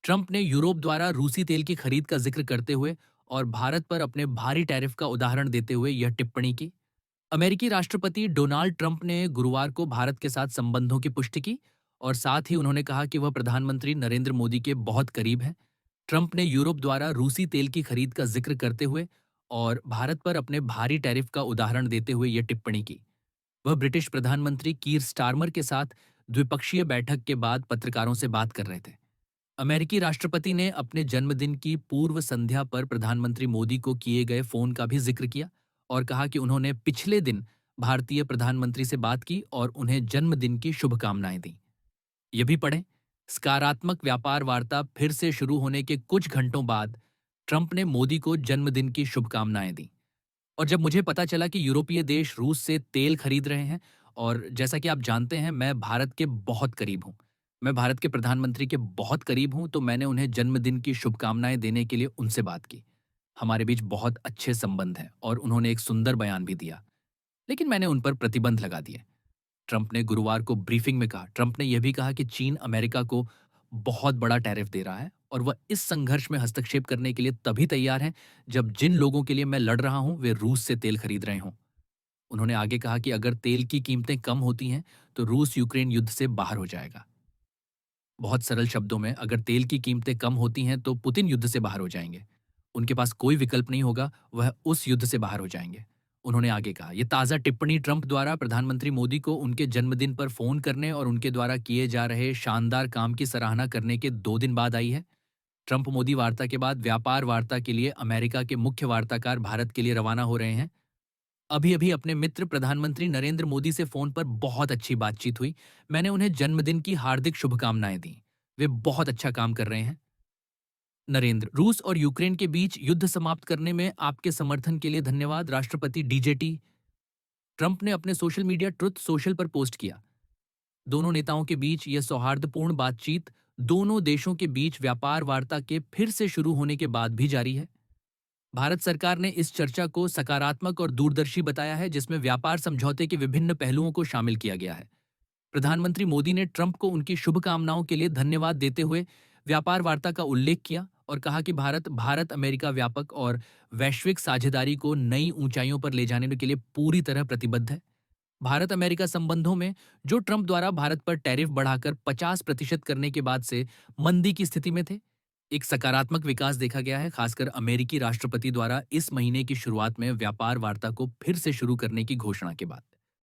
Trump ने Europe द्वारा रूसी तेल की खरीद का जिक्र करते हुए और भारत पर अपने भारी टैरिफ का उदाहरण देते हुए यह टिप्पणी की। अमेरिकी राष्ट्रपति डोनाल्ड ट्रंप ने गुरुवार को भारत के साथ संबंधों की पुष्टि की और साथ ही उन्होंने कहा कि वह प्रधानमंत्री नरेंद्र मोदी के बहुत करीब हैं। ट्रंप ने यूरोप द्वारा रूसी तेल की खरीद का जिक्र करते हुए और भारत पर अपने भारी टैरिफ का उदाहरण देते हुए यह टिप्पणी की। वह ब्रिटिश प्रधानमंत्री कीर स्टारमर के साथ द्विपक्षीय बैठक के बाद पत्रकारों से बात कर रहे थे। अमेरिकी राष्ट्रपति ने अपने जन्मदिन की पूर्व संध्या पर प्रधानमंत्री मोदी को किए गए फोन का भी जिक्र किया और कहा कि उन्होंने पिछले दिन भारतीय प्रधानमंत्री से बात की और उन्हें जन्मदिन की शुभकामनाएं दी। ये भी पढ़ें। सकारात्मक व्यापार वार्ता फिर से शुरू होने के कुछ घंटों बाद ट्रंप ने मोदी को जन्मदिन की शुभकामनाएं दी। और जब मुझे पता चला कि यूरोपीय देश रूस से तेल खरीद रहे हैं, और जैसा कि आप जानते हैं मैं भारत के बहुत करीब हूँ, मैं भारत के प्रधानमंत्री के बहुत करीब हूँ, तो मैंने उन्हें जन्मदिन की शुभकामनाएं देने के लिए उनसे बात की। हमारे बीच बहुत अच्छे संबंध हैं और उन्होंने एक सुंदर बयान भी दिया, लेकिन मैंने उन पर प्रतिबंध लगा दिए। ट्रंप ने गुरुवार को ब्रीफिंग में कहा। ट्रंप ने यह भी कहा कि चीन अमेरिका को बहुत बड़ा टैरिफ दे रहा है और वह इस संघर्ष में हस्तक्षेप करने के लिए तभी तैयार है जब जिन लोगों के लिए मैं लड़ रहा हूं वे रूस से तेल खरीद रहे हों। उन्होंने आगे कहा कि अगर तेल की कीमतें कम होती हैं तो रूस यूक्रेन युद्ध से बाहर हो जाएगा। बहुत सरल शब्दों में, अगर तेल की कीमतें कम होती हैं तो पुतिन युद्ध से बाहर हो जाएंगे। उनके पास कोई विकल्प नहीं होगा, वह उस युद्ध से बाहर हो जाएंगे। उन्होंने आगे कहा। यह ताज़ा टिप्पणी ट्रंप द्वारा प्रधानमंत्री मोदी को उनके जन्मदिन पर फोन करने और उनके द्वारा किए जा रहे शानदार काम की सराहना करने के 2 दिन बाद आई है। ट्रंप मोदी वार्ता के बाद व्यापार वार्ता के लिए अमेरिका के मुख्य वार्ताकार भारत के लिए रवाना हो रहे हैं। अभी अभी अपने मित्र प्रधानमंत्री नरेंद्र मोदी से फोन पर बहुत अच्छी बातचीत हुई। मैंने उन्हें जन्मदिन की हार्दिक शुभकामनाएं दी। वे बहुत अच्छा काम कर रहे हैं। नरेंद्र, रूस और यूक्रेन के बीच युद्ध समाप्त करने में आपके समर्थन के लिए धन्यवाद। राष्ट्रपति डीजेटी। ट्रंप ने अपने सोशल मीडिया ट्रुथ सोशल पर पोस्ट किया। दोनों नेताओं के बीच यह सौहार्दपूर्ण बातचीत दोनों देशों के बीच व्यापार वार्ता के फिर से शुरू होने के बाद भी जारी है। भारत सरकार ने इस चर्चा को सकारात्मक और दूरदर्शी बताया है, जिसमें व्यापार समझौते के विभिन्न पहलुओं को शामिल किया गया है। प्रधानमंत्री मोदी ने ट्रंप को उनकी शुभकामनाओं के लिए धन्यवाद देते हुए व्यापार वार्ता का उल्लेख किया और कहा कि भारत भारत अमेरिका व्यापक और वैश्विक साझेदारी को नई ऊंचाइयों पर ले जाने के लिए पूरी तरह प्रतिबद्ध है। भारत अमेरिका संबंधों में जो ट्रंप द्वारा भारत पर टैरिफ बढ़ाकर 50% करने के बाद से मंदी की स्थिति में थे, एक सकारात्मक विकास देखा गया है, खासकर अमेरिकी राष्ट्रपति द्वारा इस महीने की शुरुआत में व्यापार वार्ता को फिर से शुरू करने की घोषणा के बाद।